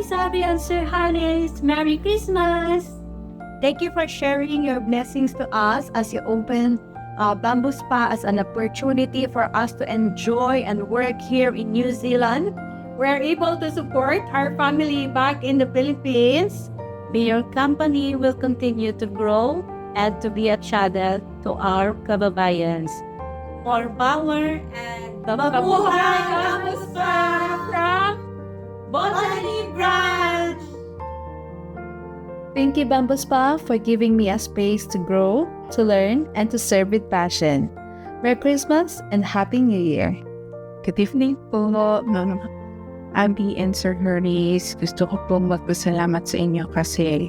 Miss Abby and Sir Harris. Merry Christmas! Thank you for sharing your blessings to us as you open Bamboo Spa as an opportunity for us to enjoy and work here in New Zealand. We're able to support our family back in the Philippines. May your company will continue to grow and to be a channel to our kababayans. More power and mabuhay Bamboo Spa from Botany Branch! Thank you, Bamboo Spa, for giving me a space to grow, to learn, and to serve with passion. Merry Christmas and Happy New Year! Good evening po, Ma'am Abby and Sir Harris. Gusto ko pong magpasalamat sa inyo kasi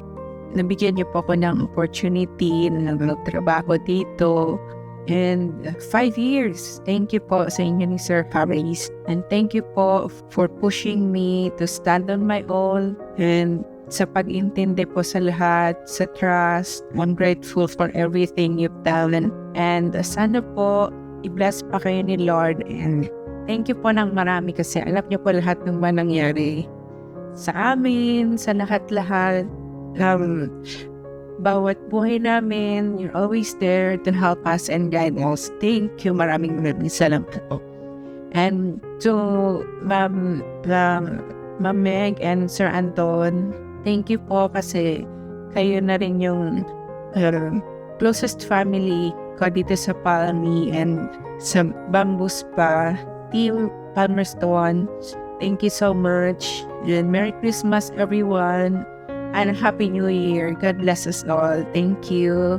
nabigyan niyo po ako ng opportunity na magtrabaho dito. And 5 years. Thank you po sa inyo ni Sir Harris. And thank you po for pushing me to stand on my own. And sa pag-intindi po sa lahat, sa trust. I'm grateful for everything you've done. And sana po, i-bless pa kayo ni Lord. And thank you po ng marami kasi alam niyo po lahat ng mga nangyari sa amin, sa lahat-lahat. Bawat buhay namin, you're always there to help us and guide us. Thank you. Maraming salamat po. And to Ma'am Meg and Sir Anton, thank you po kasi kayo na rin yung closest family ko dito sa Palmy and sa Bamboo Spa, Team Palmerston. Thank you so much. And Merry Christmas everyone and Happy New Year. God bless us all. Thank you.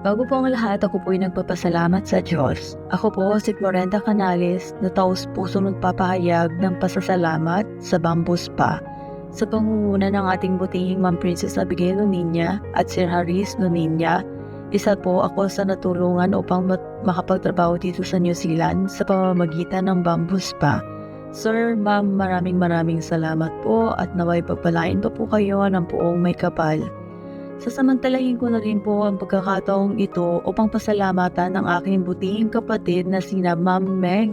Bago po ang lahat, ako po'y nagpapasalamat sa Diyos. Ako po si Florenda Canales na taos puso nagpapahayag ng pasasalamat sa Bamboo Spa sa pangunguna ng ating butihing Ma'am Princess Abigail Noniña at Sir Harris Noniña. Isa po ako sa natulungan upang makapagtrabaho dito sa New Zealand sa pamamagitan ng Bamboo Spa. Sir, Ma'am, maraming salamat po at naway pagpalain pa po kayo ng buong may kapal. Sasamantalahin ko na rin po ang pagkakataong ito upang pasalamatan ng aking butihing kapatid na sina Ma'am Meg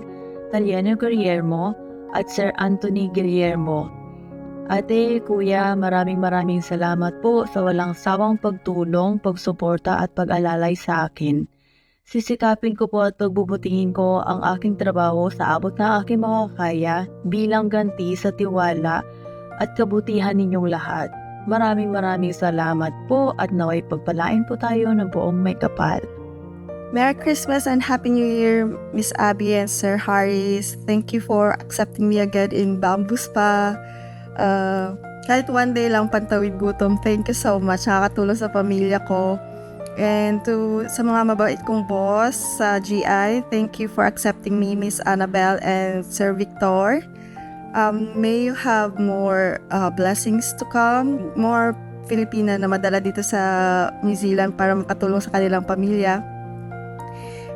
Taliano Guillermo at Sir Anthony Guillermo. Ate, Kuya, maraming salamat po sa walang sawang pagtulong, pagsuporta at pag-alalay sa akin. Sisikapin ko po at pagbubutihin ko ang aking trabaho sa abot na aking makakaya bilang ganti sa tiwala at kabutihan ninyong lahat. Maraming salamat po at naway pagpalain po tayo ng buong may kapal. Merry Christmas and Happy New Year, Miss Abby and Sir Harris. Thank you for accepting me again in Bamboo Spa. Kahit one day lang pantawid gutom, thank you so much. Nakakatulong sa pamilya ko. And sa mga mabait kong boss sa GI, thank you for accepting me, Miss Annabelle and Sir Victor. May you have more blessings to come, more Filipina na madala dito sa New Zealand para makatulong sa kanilang pamilya.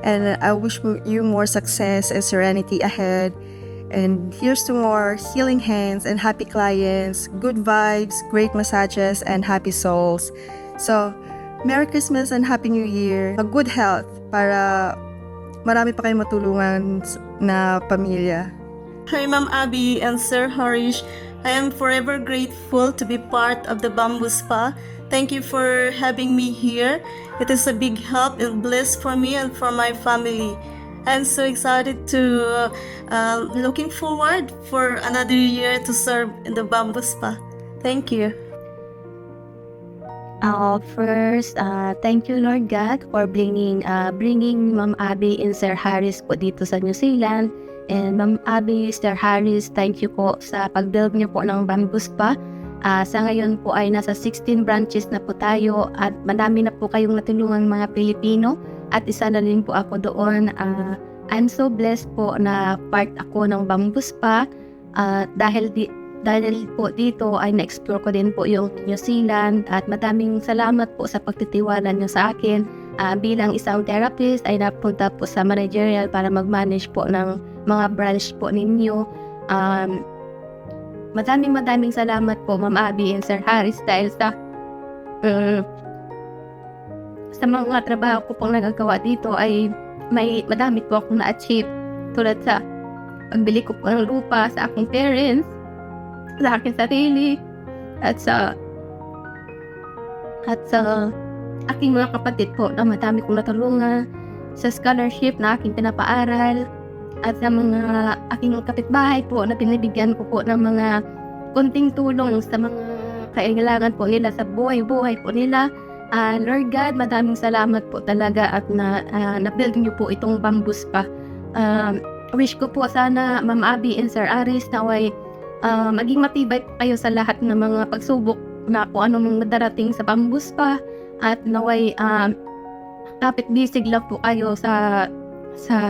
And I wish you more success and serenity ahead. And here's to more healing hands and happy clients, good vibes, great massages, and happy souls. So, Merry Christmas and Happy New Year. Good health para marami pa kayong matulungan na pamilya. Hi, Ma'am Abby and Sir Harish. I am forever grateful to be part of the Bamboo Spa. Thank you for having me here. It is a big help and bliss for me and for my family. I'm so excited to looking forward for another year to serve in the Bamboo Spa. Thank you. First, thank you Lord God for bringing Ma'am Abby and Sir Harris po dito sa New Zealand. And Ma'am Abby, Sir Harris, thank you po sa pag-build niyo po ng Bamboo Spa. Sa ngayon po ay nasa 16 branches na po tayo at madami na po kayong natulungan mga Pilipino at isa na rin po ako doon. I'm so blessed po na part ako ng Bamboo Spa dahil po dito ay na-explore ko din po yung New Zealand at maraming salamat po sa pagtitiwala niyo sa akin. Bilang isang therapist ay napunta po sa managerial para mag-manage po ng mga branch po ninyo. Maraming salamat po Ma'am Abby and Sir Harris dahil sa mga trabaho ko pong nagagawa dito ay madami po akong na-achieve tulad sa pagbili ko po ng lupa sa aking parents. sa aking sarili at sa aking mga kapatid po na madami kong natulungan, sa scholarship na aking pinapaaral, at sa mga aking kapitbahay po na pinibigyan ko po ng mga konting tulong sa mga kailangan po nila sa buhay-buhay po nila. Lord God, maraming salamat po talaga at na-build niyo po itong Bamboo Spa. Wish ko po sana Ma'am Abby and Sir Aris naway maging matibay po kayo sa lahat ng mga pagsubok na kung anong darating sa Bamboo Spa, at naway kapit bisig lang po kayo sa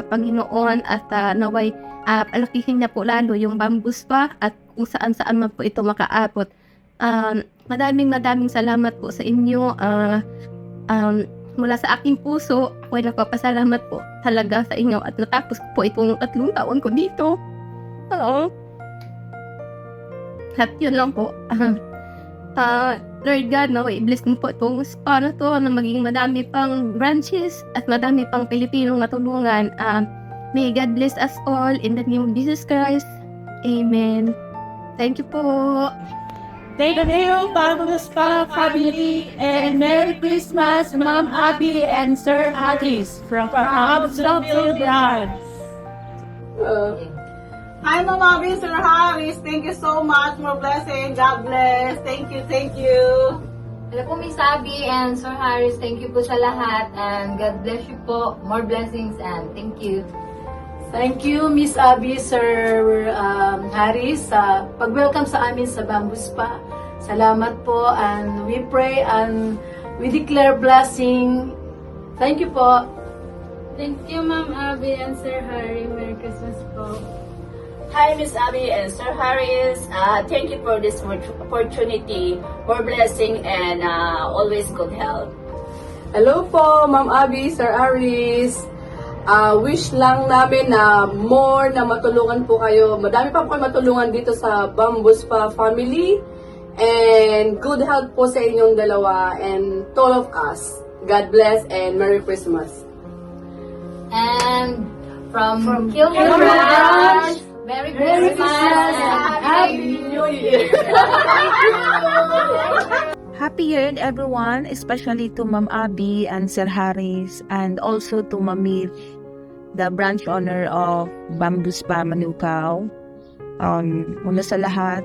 Panginoon, at naway palakihin na po lalo yung Bamboo Spa at kung saan-saan man po ito makaabot. Maraming salamat po sa inyo. Mula sa aking puso, ako'y nagpapasalamat po talaga sa inyo at natapos ko po itong 3 taon ko dito. Oo. At yun lang po. Lord God, i-bless mo po itong spa na to na maging madami pang branches at madami pang Pilipinong natulungan. May God bless us all in the name of Jesus Christ. Amen. Thank you po. Thank you, Bamboo Spa family, and Merry Christmas, Ma'am Abby and Sir Haris from Absolute Brands. Hi, Ma'am Abby, Sir Harris. Thank you so much. More blessing. God bless. Thank you. Thank you. Hello po, Miss Abby and Sir Harris. Thank you po sa lahat and God bless you po. More blessings and thank you. Thank you, Miss Abby, Sir Harris, sa pag-welcome sa amin sa Bamboo Spa. Salamat po, and we pray and we declare blessing. Thank you po. Thank you, Ma'am Abby and Sir Harry. Merry Christmas po. Hi, Miss Abby and Sir Harris. Thank you for this opportunity. More blessing and always good health. Hello po, Ma'am Abby, Sir Harris. Wish lang namin na more na matulungan po kayo. Madami pa po kayo matulungan dito sa Bamboo Spa family. And good health po sa inyong dalawa and to all of us. God bless and Merry Christmas. And from Kilmer Branch, Merry Christmas and Happy New Year. Happy Year everyone, especially to Ma'am Abby and Sir Harris, and also to Mami, the branch owner of Bamboo Spa Manukau. Una sa lahat,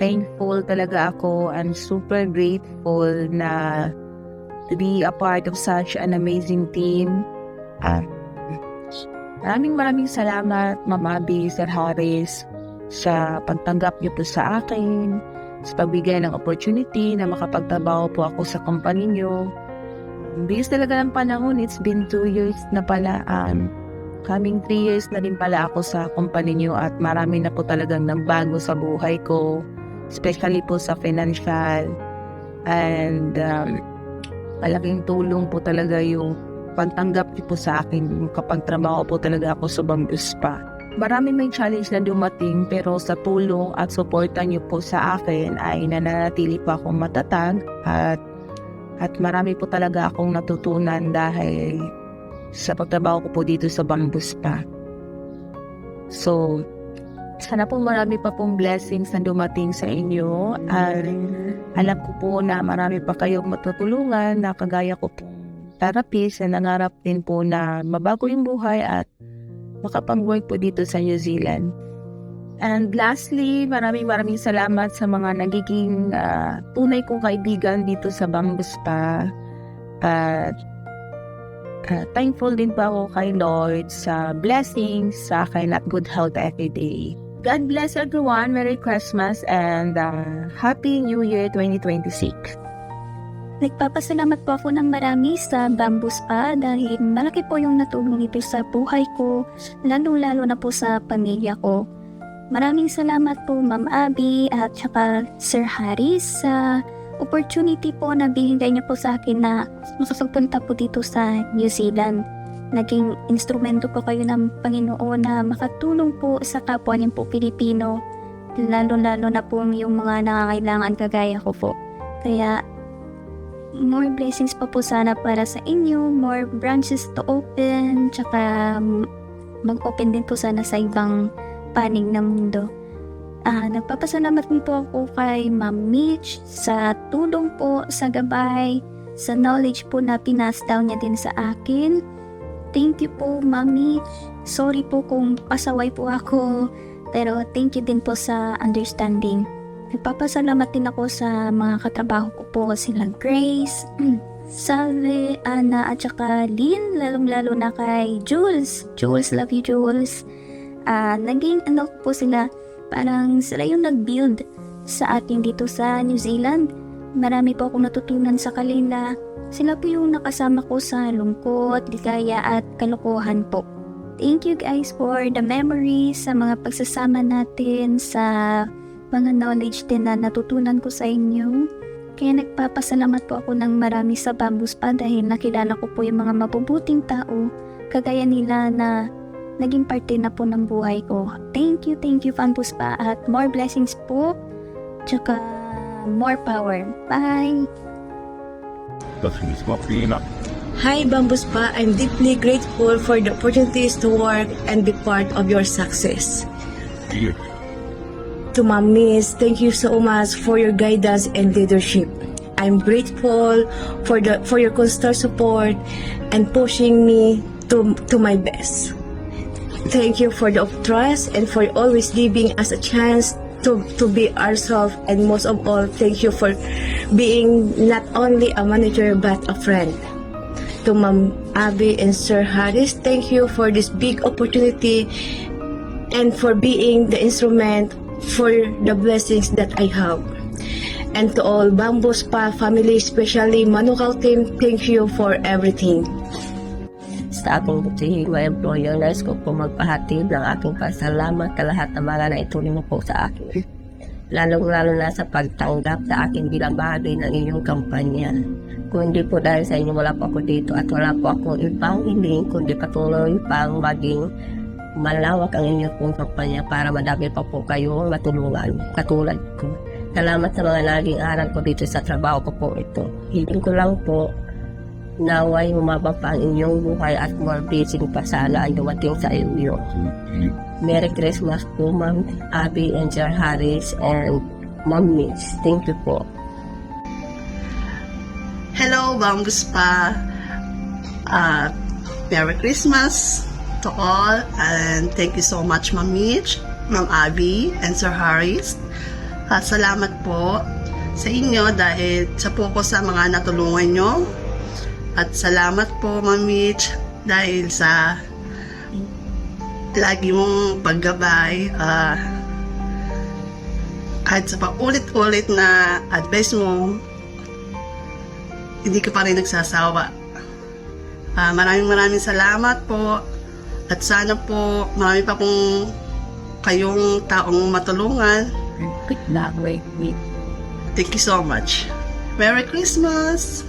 thankful talaga ako and super grateful na to be a part of such an amazing team. Maraming salamat, Ma'am Abby, Sir Harris, sa pagtanggap niyo po sa akin, sa pagbigay ng opportunity na makapagtrabaho po ako sa company niyo. Bilis talaga ng panahon, it's been 2 years na pala. Coming 3 years na din pala ako sa company niyo at marami na po talagang nagbago sa buhay ko, especially po sa financial. And malaking tulong po talaga yung pagtanggap niyo po sa akin kapag trabaho po talaga ako sa Bamboo Spa. Marami may challenge na dumating pero sa tulong at suporta niyo po sa akin ay nananatili pa akong matatag at marami po talaga akong natutunan dahil sa pagtrabaho ko po dito sa Bamboo Spa. So, sana po marami pa pong blessings na dumating sa inyo. Alam ko po na marami pa kayong matutulungan na kagaya ko po therapist na nangarap din po na mabago yung buhay at makapag-work po dito sa New Zealand. And lastly, maraming salamat sa mga nagiging tunay kong kaibigan dito sa Bamboo Spa. At thankful din po ako kay Lord sa blessings sa akin at good health every day. God bless everyone. Merry Christmas and Happy New Year 2026. Nagpapasalamat po ako ng marami sa Bamboo Spa dahil malaki po yung natulong ito sa buhay ko, lalo-lalo na po sa pamilya ko. Maraming salamat po Ma'am Abby at saka Sir Harris sa opportunity po na binigay niyo po sa akin na makapagpunta po dito sa New Zealand. Naging instrumento po kayo ng Panginoon na makatulong po sa kapwa niyo po Pilipino, lalo-lalo na po yung mga nangangailangan kagaya ko po. Kaya more blessings pa po sana para sa inyo, more branches to open, tsaka mag-open din po sana sa ibang panig ng mundo. Nagpapasalamat din po ako kay Ma'am Mitch sa tulong po, sa gabay, sa knowledge po na pinass down niya din sa akin. Thank you po, Ma'am Mitch. Sorry po kung pasaway po ako, pero thank you din po sa understanding. Nagpapasalamat din ako sa mga katrabaho ko po, sila Grace, Salve, Ana, at saka Lynn, lalong-lalo na kay Jules. Jules, love you, Jules. Naging ano po sila, parang sila yung nag-build sa akin dito sa New Zealand. Marami po akong natutunan sa kanila. Sila po yung nakasama ko sa lungkot, ligaya at kalokohan po. Thank you guys for the memories, sa mga pagsasama natin, sa mga knowledge din na natutunan ko sa inyo. Kaya nagpapasalamat po ako ng marami sa Bamboo Spa dahil nakilala ko po yung mga mabubuting tao kagaya nila na naging parte na po ng buhay ko. Thank you Bamboo Spa, at more blessings po, tsaka more power. Bye! Hi Bamboo Spa, I'm deeply grateful for the opportunities to work and be part of your success. To Ma'am Miss, thank you so much for your guidance and leadership. I'm grateful for your constant support and pushing me to my best. Thank you for the trust and for always giving us a chance to be ourselves, and most of all, thank you for being not only a manager but a friend. To Ma'am Abby and Sir Harris, thank you for this big opportunity and for being the instrument for the blessings that I have. And to all Bamboo Spa family, especially Manukau team, thank you for everything. Sa akong butihin, my employer, nais ko po magpahatid ng aking pasalamat sa lahat ng mga naitulong mo po sa akin. Lalong-lalo na sa pagtanggap sa akin bilang bahagi ng inyong kampanya. Kung hindi po dahil sa inyo, wala po ako dito at wala po akong ibang hiling kundi patuloy pang maging malawak ang inyong pong kampanya para madami pa po kayong matulungan katulad ko. Salamat sa mga naging aral ko dito sa trabaho ko po ito. Hiling ko lang po, naway humaba pa ang inyong buhay at more blessing pa sana ay dumating sa iyo. Merry Christmas po, Ma'am Abby and Sir Harris and Ma'am Mitch. Thank you po. Hello, Bamboo Spa. Merry Christmas to all, and thank you so much, Ma'am Mitch, Ma'am Abby, and Sir Harris. Salamat po sa inyo dahil sa po ko sa mga natulungan nyo. At salamat po, Ma'am Mitch, dahil sa lagi mong paggabay, kahit sa paulit-ulit na advice mo, hindi ka pa rin nagsasawa. Maraming salamat po, at sana po marami pa pong kayong taong matulungan. Thank you so much. Merry Christmas!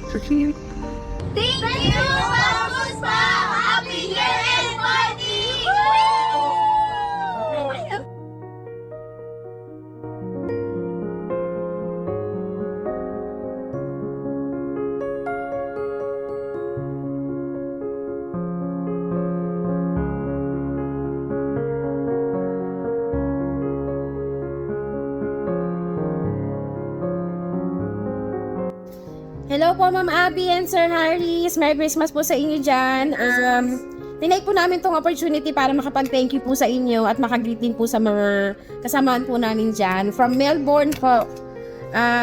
Thank you, Bamboo Spa! Happy year-end party! Hello po, Ma'am Abby and Sir Harris. Merry Christmas po sa inyo dyan. Tinake po namin tong opportunity para makapag-thank you po sa inyo at makagreeting po sa mga kasamaan po namin dyan. From Melbourne po.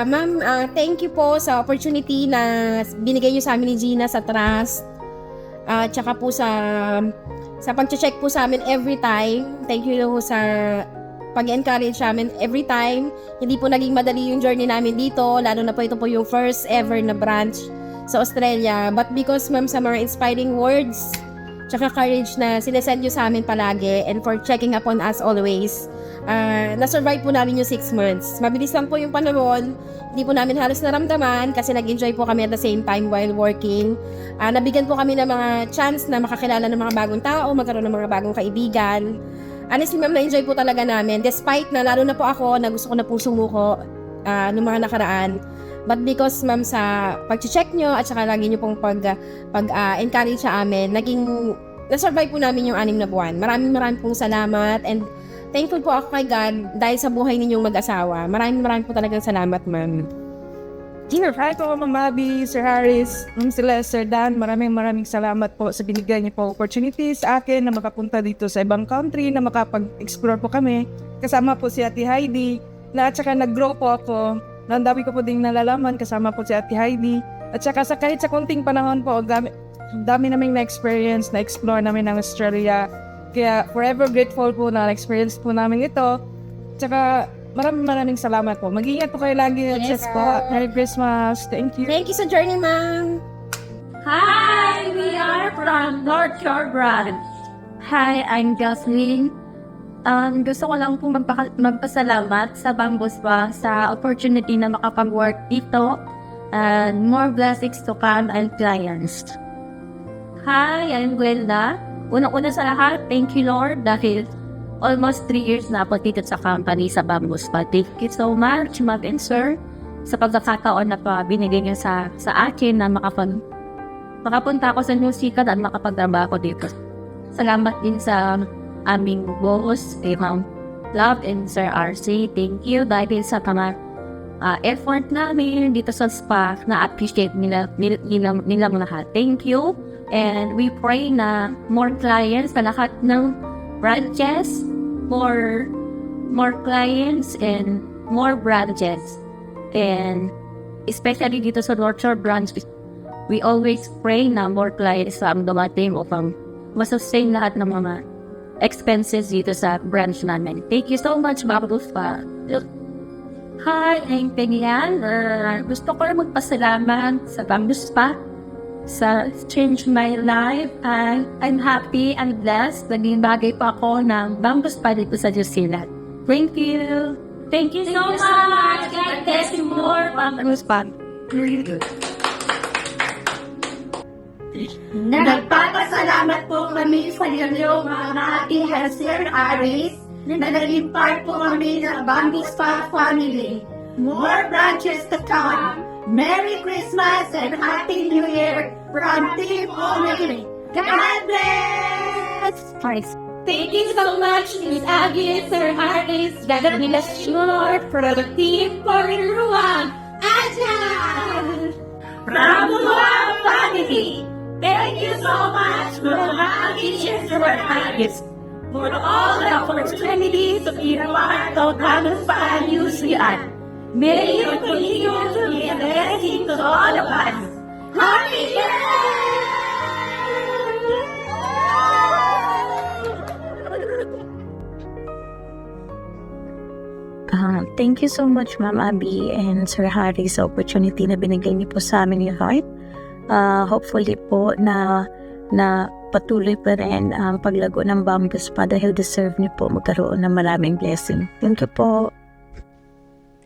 Ma'am, thank you po sa opportunity na binigay nyo sa amin ni Gina sa trust. Tsaka po sa pag-check po sa amin every time. Thank you sa pag-encourage namin every time. Hindi po naging madali yung journey namin dito, lalo na po ito po yung first ever na branch sa Australia. But because, ma'am, sa mga inspiring words, tsaka courage na sinesend nyo sa amin palagi, and for checking upon us always, na-survive po namin yung 6 months. Mabilis lang po yung panahon, hindi po namin halos naramdaman kasi nag-enjoy po kami at the same time while working. Nabigyan po kami ng mga chance na makakilala ng mga bagong tao, magkaroon ng mga bagong kaibigan. Honestly, ma'am, na-enjoy po talaga namin. Despite na, lalo na po ako, na gusto ko na pong sumuko noong mga nakaraan. But because, ma'am, sa pag-check nyo at saka lagi nyo pong pag-encourage sa amin, na-survive po namin yung 6 na buwan. Maraming pong salamat, and thankful po ako kay God dahil sa buhay ninyong mag-asawa. Maraming po talagang salamat, ma'am. Hi po, Ma'am Abby, Sir Harris, Ma'am Celeste, Sir Dan. Maraming salamat po sa binigay niyo po opportunity sa akin na makapunta dito sa ibang country, na makapag-explore po kami. Kasama po si Ate Heidi, na at saka nag-grow po ako. Ang dami ko po ding nalalaman, kasama po si Ate Heidi. At saka kahit sa konting panahon po, dami naming na-experience, na-explore namin ng Australia. Kaya forever grateful po na na-experience po namin ito. At saka maraming salamat po. Mag-ingat po kayo lagi. Yes, po. Merry Christmas. Thank you. Thank you sa journey, ma'am. Hi, we are from North Shore Branch. Hi, I'm Jocelyn. Gusto ko lang po magpasalamat sa Bamboo Spa sa opportunity na makapag-work dito, and more blessings to come and clients. Hi, I'm Glenda. Unang-una sa lahat, thank you Lord dahil almost 3 years na po dito sa company sa Bamboo Spa. Thank you so much, Ma'am and Sir, sa pagkakataon na binigay niyo sa akin na makapunta ako sa New Zealand at makapagtrabaho dito. Salamat din sa aming boss, Ma'am Love and Sir RC. Thank you dahil sa mga effort namin dito sa spa, na-appreciate nilang lahat. Thank you. And we pray na more clients sa lahat ng branches, more clients and more branches. And especially dito sa North Shore branch, we always pray na more clients ang dumating upang masustain lahat ng mga expenses dito sa branch namin. Thank you so much, Bamboo Spa. Hi, I'm Pegyan. Gusto ko lang magpasalamat sa Bamboo Spa sa change my life, and I'm happy and blessed. Naging bagay pa ako ng Bamboo Spa dito sa New Zealand. Thank you. Thank you so much. God bless you more, Bamboo Spa. Nagpapasalamat po kami sa inyo, mga Ate Sir Harris, na naging part po kami ng Bamboo Spa family. More branches to come. Merry Christmas and Happy New Year from Team Omni. God bless! Thank you so much, Miss Abby and Sir Harris. God bless you for the team for everyone. Ajahn! From our family, thank you so much for having Sir Harris for all the opportunities to be a part of Bamboo Spa New Zealand. May you continue to be a blessing to all of us. Happy Thank you so much, Ma'am Abby and Sir Harry, sa opportunity na binigay niyo po sa amin ni Heart. Hopefully po na patuloy pa rin ang paglago ng Bamboo Spa dahil deserve niyo po magkaroon ng maraming blessing. Thank you po.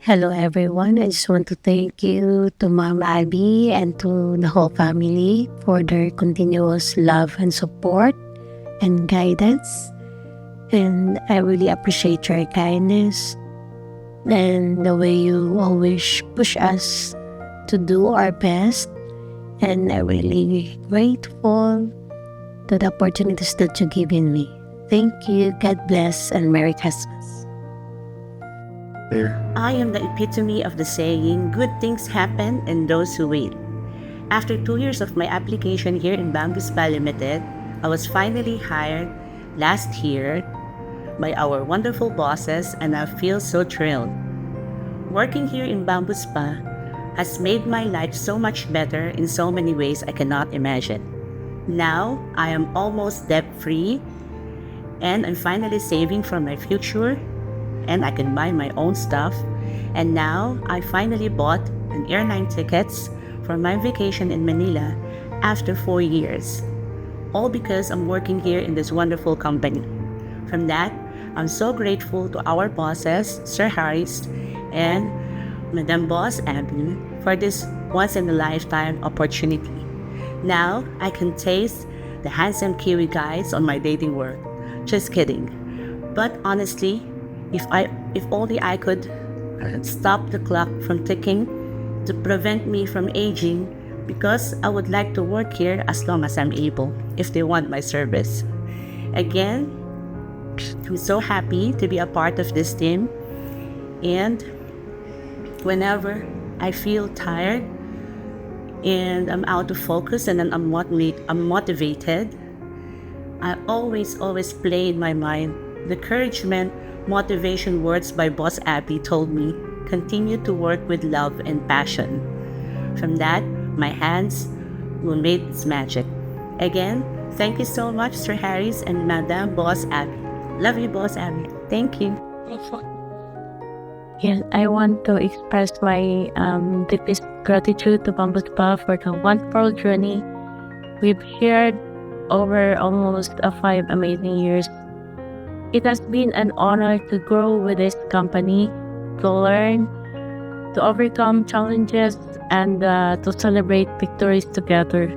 Hello everyone. I just want to thank you to Ma'am Abby and to the whole family for their continuous love and support and guidance. And I really appreciate your kindness and the way you always push us to do our best. And I'm really grateful to the opportunities that you've given me. Thank you. God bless and Merry Christmas. I am the epitome of the saying, good things happen in those who wait. After 2 years of my application here in Bamboo Spa Limited, I was finally hired last year by our wonderful bosses, and I feel so thrilled. Working here in Bamboo Spa has made my life so much better in so many ways I cannot imagine. Now, I am almost debt-free, and I'm finally saving for my future, and I can buy my own stuff. And now, I finally bought an airline tickets for my vacation in Manila after 4 years. All because I'm working here in this wonderful company. From that, I'm so grateful to our bosses, Sir Harris and Madam Boss Abby, for this once-in-a-lifetime opportunity. Now, I can taste the handsome Kiwi guys on my dating world. Just kidding. But honestly, if only I could stop the clock from ticking to prevent me from aging, because I would like to work here as long as I'm able, if they want my service. Again, I'm so happy to be a part of this team. And whenever I feel tired and I'm out of focus and I'm motivated, I always play in my mind the encouragement, motivation words by Boss Abby told me, continue to work with love and passion. From that, my hands will make its magic. Again, thank you so much, Sir Harris and Madam Boss Abby. Love you, Boss Abby. Thank you. Yes, I want to express my deepest gratitude to Bamboo Spa for the wonderful journey we've shared over almost 5 amazing years. It has been an honor to grow with this company, to learn, to overcome challenges, and to celebrate victories together.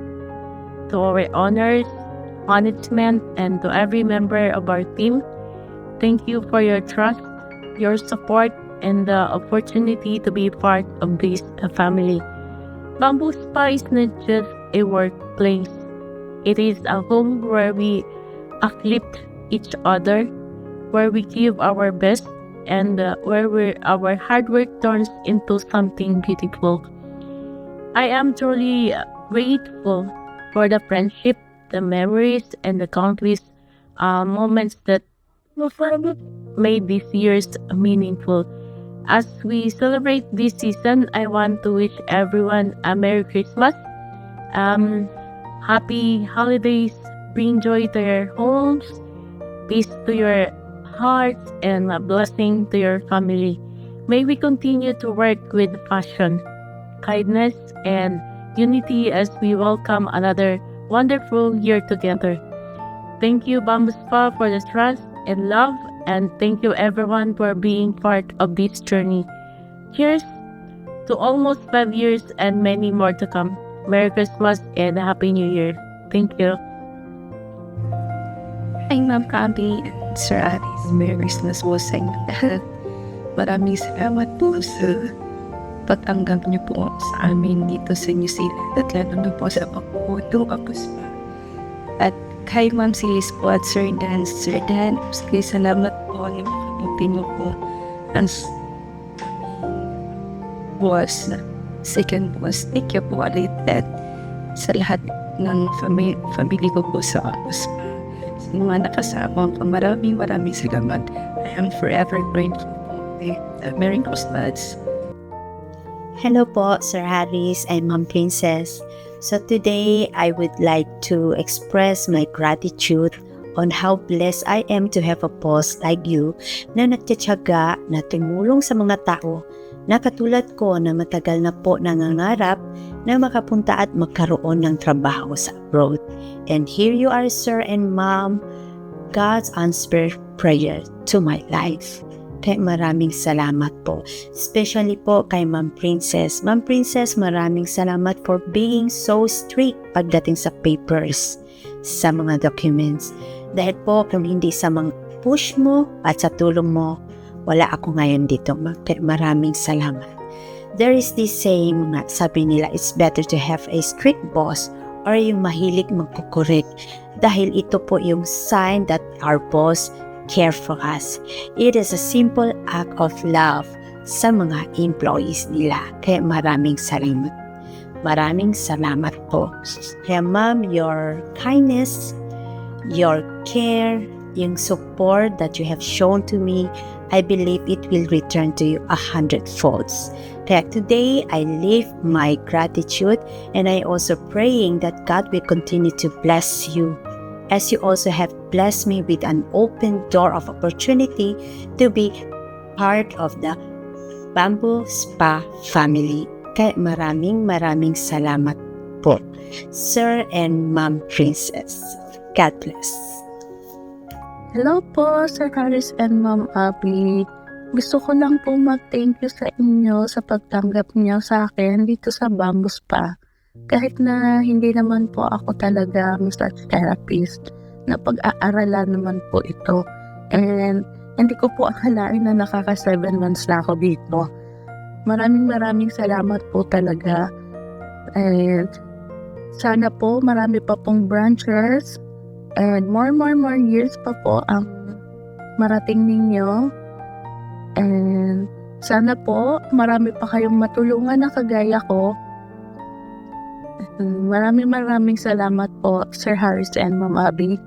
To our owners, management, and to every member of our team, thank you for your trust, your support, and the opportunity to be part of this family. Bamboo Spa is not just a workplace. It is a home where we uplift each other, where we give our best, and where our hard work turns into something beautiful. I am truly grateful for the friendship, the memories, and the countless moments that made these years meaningful. As we celebrate this season, I want to wish everyone a Merry Christmas, Happy Holidays, bring joy to your homes, peace to your hearts, and a blessing to your family. May we continue to work with passion, kindness, and unity as we welcome another wonderful year together. Thank you, Bamboo Spa, for the trust and love, and thank you everyone for being part of this journey. Cheers to almost 5 years and many more to come. Merry Christmas and Happy New Year. Thank you. Hi, Ma'am Abby and Sir Aris. Merry Christmas po sa inyo lahat. Maraming salamat po sa pagtanggap niyo po sa amin dito sa New Zealand at lalo na po sa pagpupunto Bamboo Spa. At kay Ma'am Silis po at Sir Dan. Sir Dan, salamat po ang makapunti niyo po ang boss na second boss. Thank you po ulit at sa lahat ng family ko po sa Bamboo Spa. Sa mga nakasama ko, maraming salamat. I am forever grateful po. Merry Christmas. Hello po, Sir Harris and Ma'am Princess. So today, I would like to express my gratitude on how blessed I am to have a boss like you na nagtitiyaga na tumulong sa mga tao na katulad ko na matagal na po nangangarap na makapunta at magkaroon ng trabaho sa abroad. And here you are, Sir and Ma'am, God's answered prayer to my life. Kaya maraming salamat po. Especially po kay Ma'am Princess. Ma'am Princess, maraming salamat for being so strict pagdating sa papers, sa mga documents. Dahil po kung hindi sa mga push mo at sa tulong mo, wala ako ngayon dito. Kaya maraming salamat. There is this saying nga, sabi nila, it's better to have a strict boss or yung mahilig magkukorek. Dahil ito po yung sign that our boss care for us. It is a simple act of love sa mga employees nila. Kaya maraming salamat. Maraming salamat po. Kaya ma'am, your kindness, your care, yung support that you have shown to me, I believe it will return to you 100-folds. Kaya today, I live my gratitude and I also praying that God will continue to bless you as you also have blessed me with an open door of opportunity to be part of the Bamboo Spa family. Kaya maraming salamat po, Sir and Ma'am Princess. God bless. Hello po, Sir Harris and Ma'am Abby. Gusto ko lang po mag-thank you sa inyo sa pagtanggap niyo sa akin dito sa Bamboo Spa. Kahit na hindi naman po ako talaga massage therapist, na pag-aaralan naman po ito. And hindi ko po akalain na nakaka 7 months na ako dito. Maraming salamat po talaga. And sana po marami pa pong branches and more years pa po ang marating ninyo. And sana po marami pa kayong matulungan na kagaya ko. Maraming salamat po, Sir Harris and Ma'am Abby.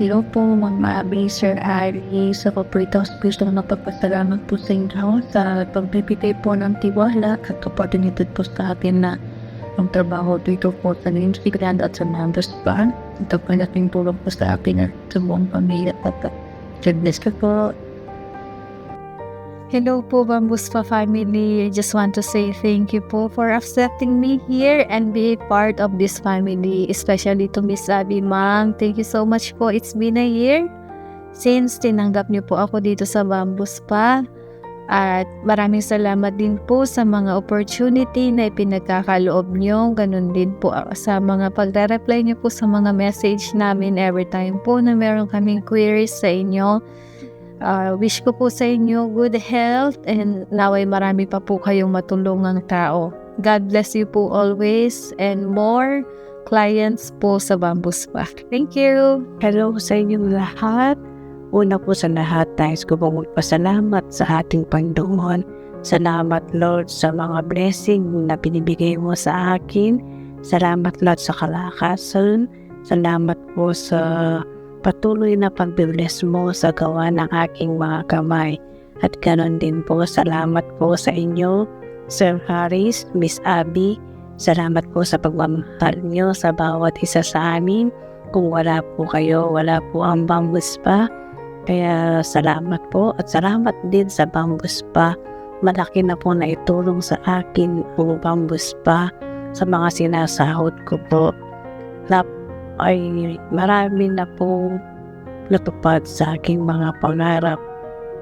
Hello po, Ma'am Abby, Sir Harris. Ako po ito gusto nagpapasalamat po sa inyo sa pagbibigay po ng tiwala at oportunidad po sa atin na ang trabaho dito po sa Instagram at sa Numbers Bar. Ito po natin tulong po sa akin at sa buong pamilya at God bless ka po. Hello po, Bambuspa family. I just want to say thank you po for accepting me here and be part of this family, especially to Miss Abby, Ma'am. Thank you so much po. It's been a year since tinanggap niyo po ako dito sa Bambuspa. At maraming salamat din po sa mga opportunity na ipinagkakaloob niyo. Ganun din po sa mga pagre-reply niyo po sa mga message namin every time po na meron kaming queries sa inyo. Wish ko po sa inyo good health and naway marami pa po kayong matulungang tao. God bless you po always and more clients po sa Bambuspa. Thank you! Hello sa inyong lahat. Una po sa lahat, nais ko pong magpasalamat sa ating Panginoon. Salamat Lord sa mga blessing na binibigay mo sa akin. Salamat Lord sa kalakasan. Salamat po sa patuloy na pagbibless mo sa gawa ng aking mga kamay. At ganon din po, salamat po sa inyo, Sir Harris, Miss Abby. Salamat po sa pagmamahal nyo sa bawat isa sa amin. Kung wala po kayo, wala po ang Bambuspa. Kaya salamat po at salamat din sa Bambuspa. Malaki na po na itulong sa akin po Bambuspa sa mga sinasahod ko po. Ay marami na po natupad sa aking mga pangarap.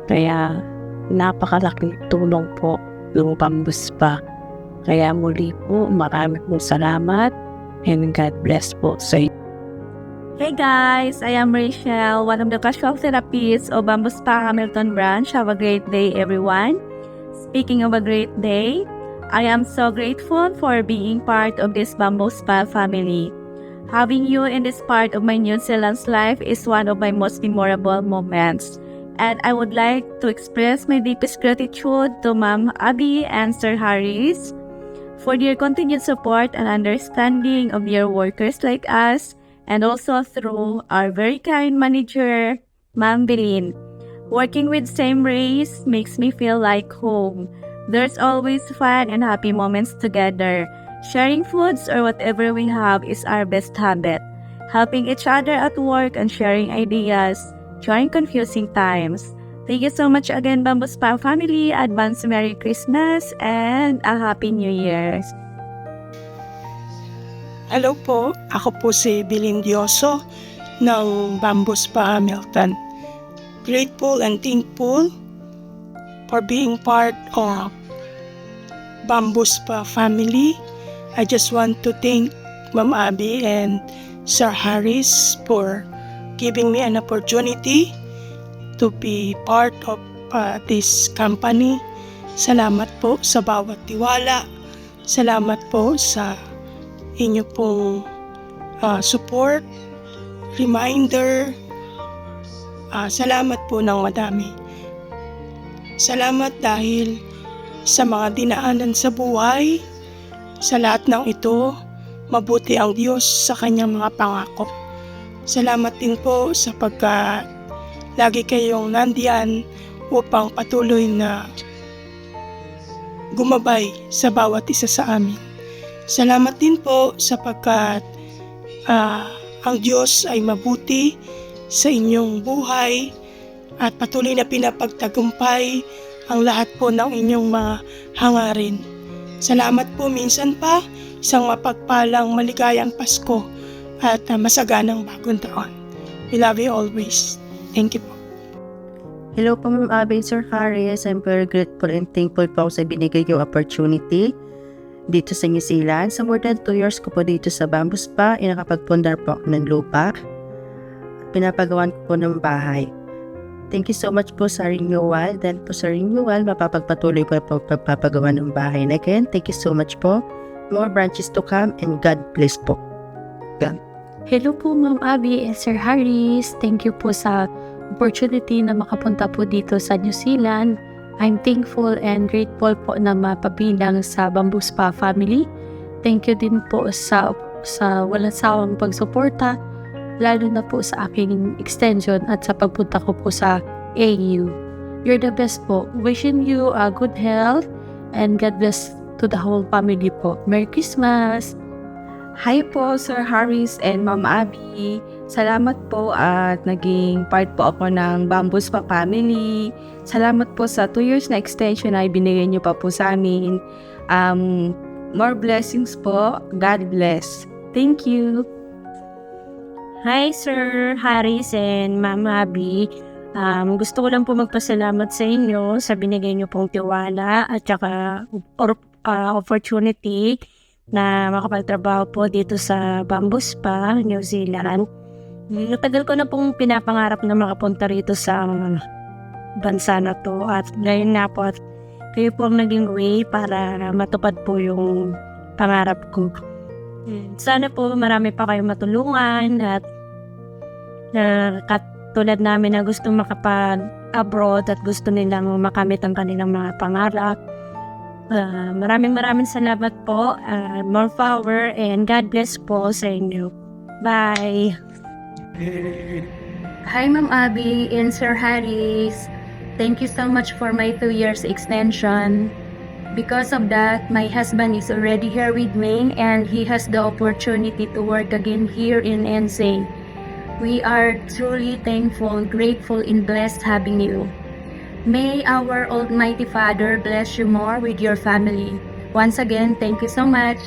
Kaya napakalaking tulong po yung Bambuspa. Kaya muli po marami pong salamat and God bless po sa inyo. Hey guys, I am Rachel, one of the casual therapists of Bambuspa Hamilton branch. Have a great day everyone. Speaking of a great day, I am so grateful for being part of this Bambuspa family. Having you in this part of my New Zealand's life is one of my most memorable moments. And I would like to express my deepest gratitude to Ma'am Abby and Sir Harris for their continued support and understanding of your workers like us, and also through our very kind manager, Ma'am Belin. Working with same race makes me feel like home. There's always fun and happy moments together. Sharing foods or whatever we have is our best habit. Helping each other at work and sharing ideas during confusing times. Thank you so much again, Bambuspa family. Advance Merry Christmas and a Happy New Year. Hello po, ako po si Belin Dioso ng Bambuspa Hamilton. Grateful and thankful for being part of Bambuspa family. I just want to thank Ma'am Abby and Sir Harris for giving me an opportunity to be part of this company. Salamat po sa bawat tiwala. Salamat po sa inyo pong support, reminder. Salamat po ng madami. Salamat dahil sa mga dinaanan sa buhay. Sa lahat ng ito, mabuti ang Diyos sa kanyang mga pangako. Salamat din po sapagkat lagi kayong nandiyan upang patuloy na gumabay sa bawat isa sa amin. Salamat din po sapagkat ang Diyos ay mabuti sa inyong buhay at patuloy na pinapagtagumpay ang lahat po ng inyong mga hangarin. Salamat po minsan pa, isang mapagpalang maligayang Pasko at masaganang bagong taon. We love you always. Thank you po. Hello po Ma'am Abby, Sir Harris. I'm very grateful and thankful po sa binigay yung opportunity dito sa New Zealand. Sa more than 2 years ko po dito sa Bambuspa, nakapagpundar po ako ng lupa. Pinapagawan ko po ng bahay. Thank you so much po sa renewal. Then po sa renewal, mapapagpatuloy ko po pagpapagawa ng bahay. And again, thank you so much po. More branches to come and God bless po. God. Hello po Ma'am Abby and Sir Harris. Thank you po sa opportunity na makapunta po dito sa New Zealand. I'm thankful and grateful po na mapabilang sa Bamboo Spa family. Thank you din po sa walang sawang pagsuporta, lalo na po sa aking extension at sa pagpunta ko po sa AU. You're the best po. Wishing you good health and God bless to the whole family po. Merry Christmas! Hi po, Sir Harris and Ma'am Abby. Salamat po at naging part po ako ng Bamboo Spa family. Salamat po sa 2 years na extension na ibinigay niyo pa po sa amin. More blessings po. God bless. Thank you. Hi, Sir Harris and Ma'am Abby. Gusto ko lang po magpasalamat sa inyo sa binigay niyo pong tiwala at saka opportunity na makapagtrabaho po dito sa Bamboo Spa, New Zealand. Tagal ko na pong pinapangarap na makapunta rito sa bansa na to at ngayon nga po at kayo po ang naging way para matupad po yung pangarap ko. Sana po marami pa kayong matulungan at katulad namin na gusto makapag-abroad at gusto nilang makamit ang kanilang mga pangarap. Maraming salamat po. More power and God bless po sa inyo. Bye! Hi Ma'am Abby and Sir Harris. Thank you so much for my 2 years extension. Because of that, my husband is already here with me and he has the opportunity to work again here in NZ. We are truly thankful, grateful, and blessed having you. May our Almighty Father bless you more with your family. Once again, thank you so much.